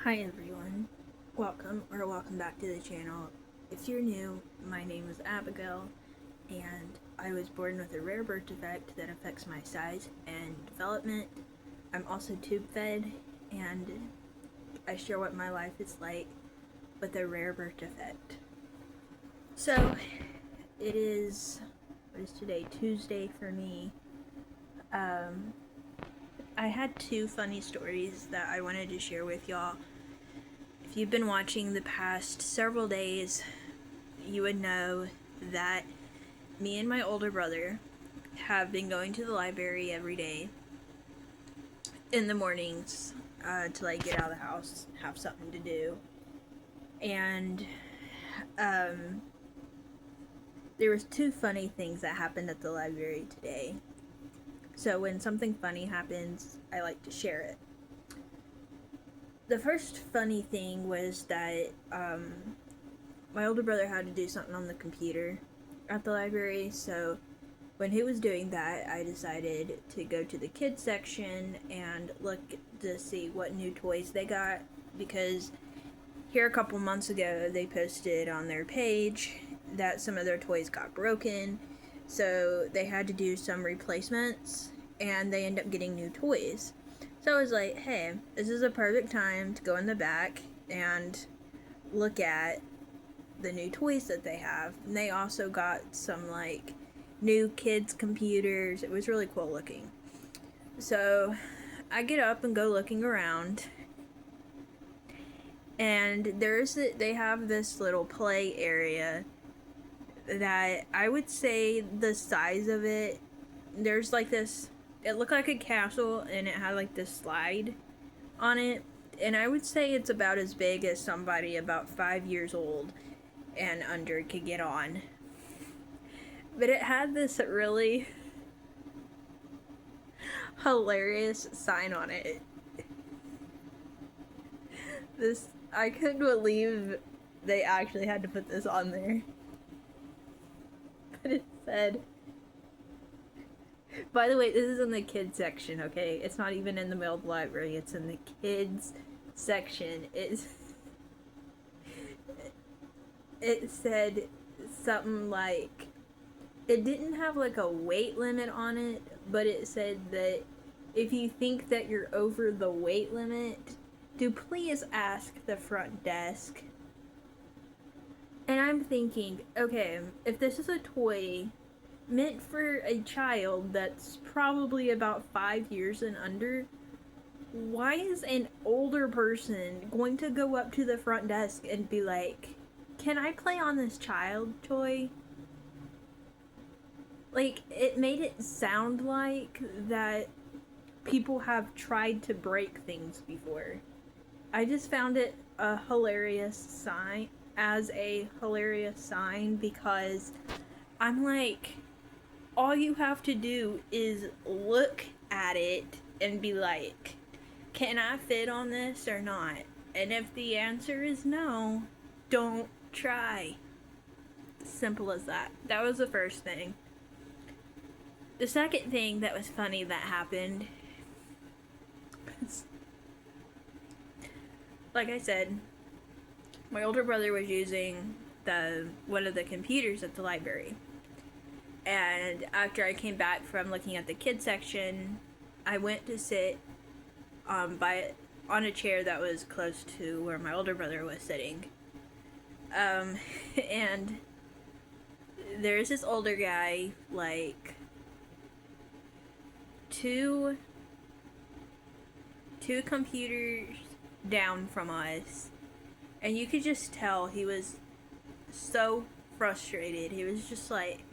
Hi everyone, welcome back to the channel. If you're new, my name is Abigail, and I was born with a rare birth defect that affects my size and development. I'm also tube fed, and I share what my life is like with a rare birth defect. So, it is, what is today? Tuesday for me. I had two funny stories that I wanted to share with y'all. If you've been watching the past several days, you would know that me and my older brother have been going to the library every day in the mornings to like get out of the house, have something to do. And there was two funny things that happened at the library today. So when something funny happens, I like to share it. The first funny thing was that my older brother had to do something on the computer at the library, so when he was doing that, I decided to go to the kids section and look to see what new toys they got, because here a couple months ago they posted on their page that some of their toys got broken, so they had to do some replacements and they end up getting new toys. So I was like, hey, this is a perfect time to go in the back and look at the new toys that they have. And they also got some like new kids computers. It was really cool looking. So I get up and go looking around, and they have this little play area that I would say the size of it, there's like this, it looked like a castle and it had like this slide on it, and I would say it's about as big as somebody about 5 years old and under could get on. But it had this really hilarious sign on it. I couldn't believe they actually had to put this on there. But it said, by the way, this is in the kids section, okay? It's not even in the middle of the library, it's in the kids section. It said something like, it didn't have like a weight limit on it, but it said that if you think that you're over the weight limit, do please ask the front desk. And I'm thinking, okay, if this is a toy meant for a child that's probably about 5 years and under, why is an older person going to go up to the front desk and be like, can I play on this child toy? Like, it made it sound like that people have tried to break things before. I just found it a hilarious sign, because I'm like, all you have to do is look at it and be like, can I fit on this or not? And if the answer is no, don't try. Simple as that. That was the first thing. The second thing that was funny that happened, like I said, my older brother was using one of the computers at the library. And after I came back from looking at the kids section, I went to sit on a chair that was close to where my older brother was sitting. And there's this older guy, like two computers down from us, and you could just tell he was so frustrated. He was just like,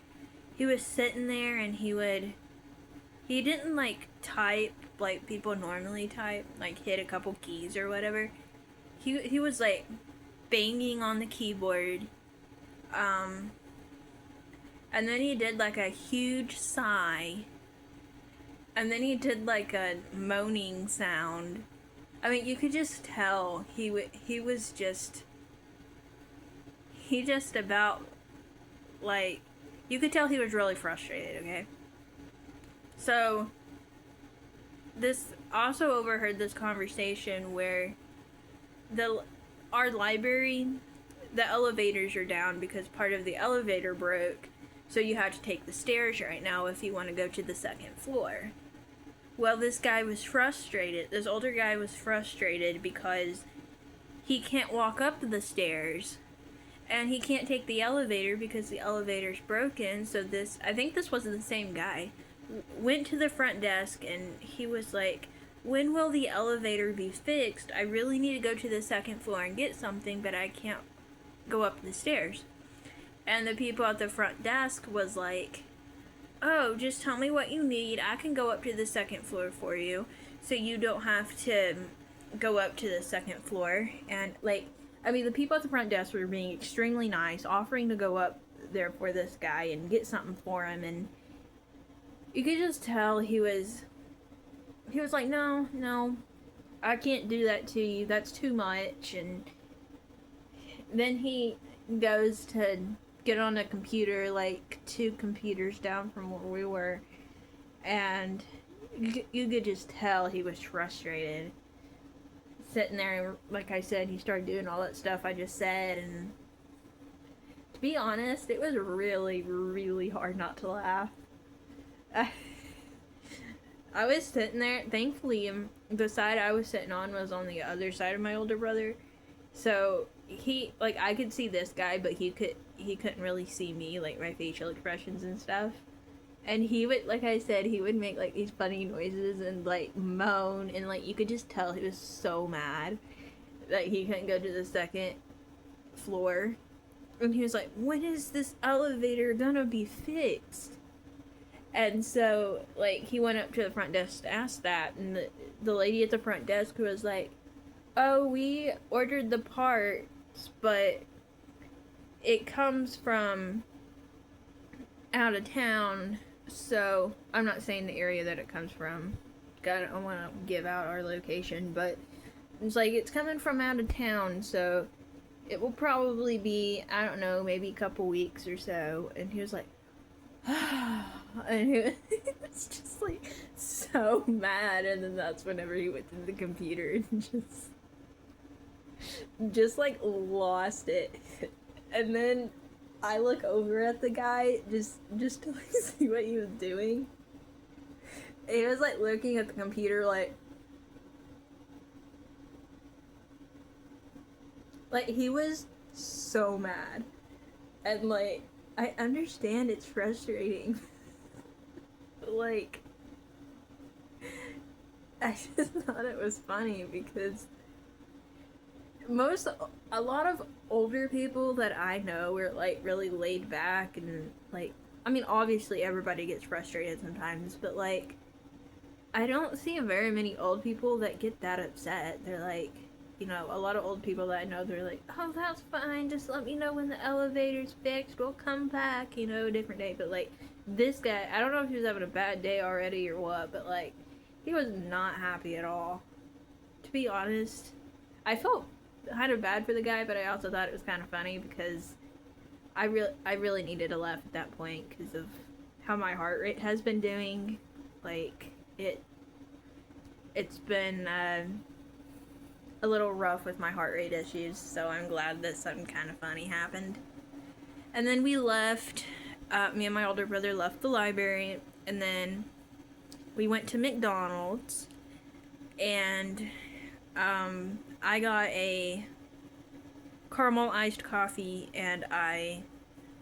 he was sitting there and he didn't like type like people normally type, like hit a couple keys or whatever. He was like banging on the keyboard, and then he did like a huge sigh, and then he did like a moaning sound. I mean, you could just tell he just about, like, you could tell he was really frustrated, okay? So, this also overheard this conversation where the our library, the elevators are down because part of the elevator broke, so you have to take the stairs right now if you want to go to the second floor. Well, this guy was frustrated. This older guy was frustrated because he can't walk up the stairs and he can't take the elevator because the elevator's broken. So this, I think this was the same guy, went to the front desk and he was like, when will the elevator be fixed? I really need to go to the second floor and get something, but I can't go up the stairs. And the people at the front desk was like, oh, just tell me what you need. I can go up to the second floor for you, so you don't have to go up to the second floor. And like, I mean, the people at the front desk were being extremely nice, offering to go up there for this guy and get something for him. And you could just tell he was like, no, I can't do that to you. That's too much. And then he goes to get on a computer, like 2 computers down from where we were, and you could just tell he was frustrated. Sitting there, like I said, he started doing all that stuff I just said, and to be honest, it was really, really hard not to laugh. I was sitting there, thankfully, the side I was sitting on was on the other side of my older brother, so he, like, I could see this guy, but he couldn't really see me, like, my facial expressions and stuff. And he would, like I said, he would make, like, these funny noises and, like, moan, and, like, you could just tell he was so mad that he couldn't go to the second floor. And he was like, when is this elevator gonna be fixed? And so, like, he went up to the front desk to ask that, and the lady at the front desk was like, oh, we ordered the parts, but it comes from out of town, so I'm not saying the area that it comes from. I don't want to give out our location, but it's like, it's coming from out of town, so it will probably be, I don't know, maybe a couple weeks or so. And he was like, and he was just like so mad. And then that's whenever he went to the computer and just like lost it. And then I look over at the guy just to like see what he was doing. He was like looking at the computer like he was so mad. And like, I understand it's frustrating. But like, I just thought it was funny because a lot of older people that I know were like really laid back and like, I mean, obviously everybody gets frustrated sometimes, but like, I don't see very many old people that get that upset. They're like, you know, a lot of old people that I know, they're like, oh, that's fine, just let me know when the elevator's fixed, we'll come back, you know, a different day. But like, this guy, I don't know if he was having a bad day already or what, but like, he was not happy at all. To be honest, I felt kind of bad for the guy, but I also thought it was kind of funny because I really needed to laugh at that point because of how my heart rate has been doing. Like, it's been a little rough with my heart rate issues, so I'm glad that something kind of funny happened. And then we left, me and my older brother left the library, and then we went to McDonald's, and I got a caramel iced coffee, and I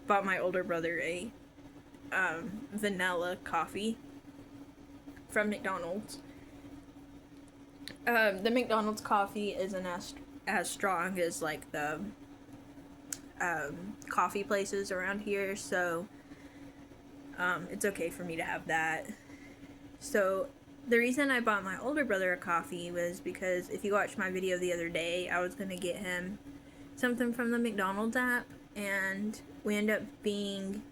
bought my older brother a vanilla coffee from McDonald's. The McDonald's coffee isn't as strong as like the coffee places around here, so it's okay for me to have that. So the reason I bought my older brother a coffee was because if you watched my video the other day, I was going to get him something from the McDonald's app, and we ended up being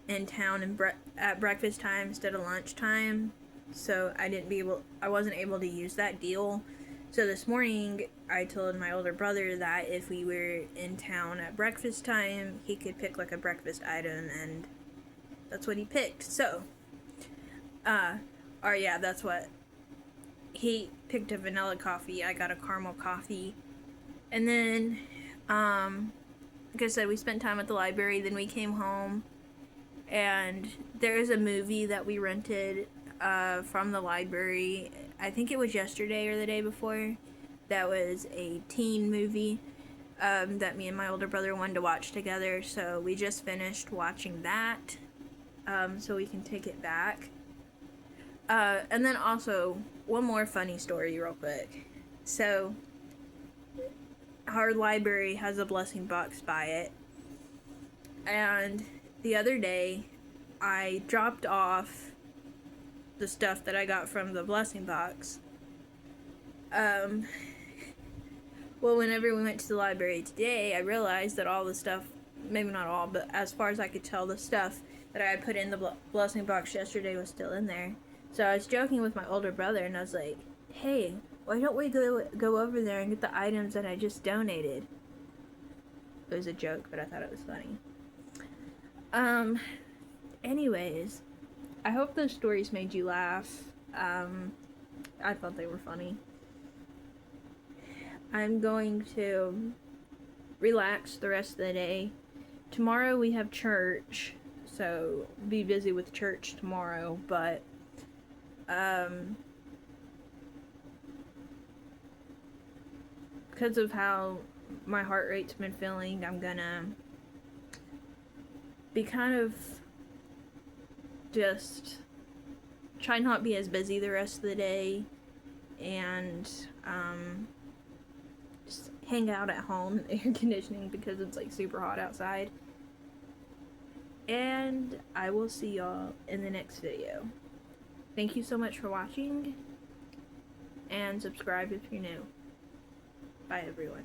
in town at breakfast time instead of lunchtime, so I wasn't able to use that deal. So this morning I told my older brother that if we were in town at breakfast time, he could pick like a breakfast item, and that's what he picked. So that's what he picked, a vanilla coffee. I got a caramel coffee. And then, like I said, we spent time at the library. Then we came home, and there is a movie that we rented from the library. I think it was yesterday or the day before. That was a teen movie that me and my older brother wanted to watch together. So we just finished watching that, so we can take it back. And then also, one more funny story, real quick. So, our library has a blessing box by it, and the other day, I dropped off the stuff that I got from the blessing box. Well, whenever we went to the library today, I realized that all the stuff, maybe not all, but as far as I could tell, the stuff that I had put in the blessing box yesterday was still in there. So I was joking with my older brother, and I was like, hey, why don't we go over there and get the items that I just donated? It was a joke, but I thought it was funny. Anyways, I hope those stories made you laugh. I thought they were funny. I'm going to relax the rest of the day. Tomorrow we have church, so be busy with church tomorrow, but because of how my heart rate's been feeling, I'm gonna be kind of just try not be as busy the rest of the day, and just hang out at home in the air conditioning because it's like super hot outside. And I will see y'all in the next video. Thank you so much for watching, and subscribe if you're new. Bye everyone.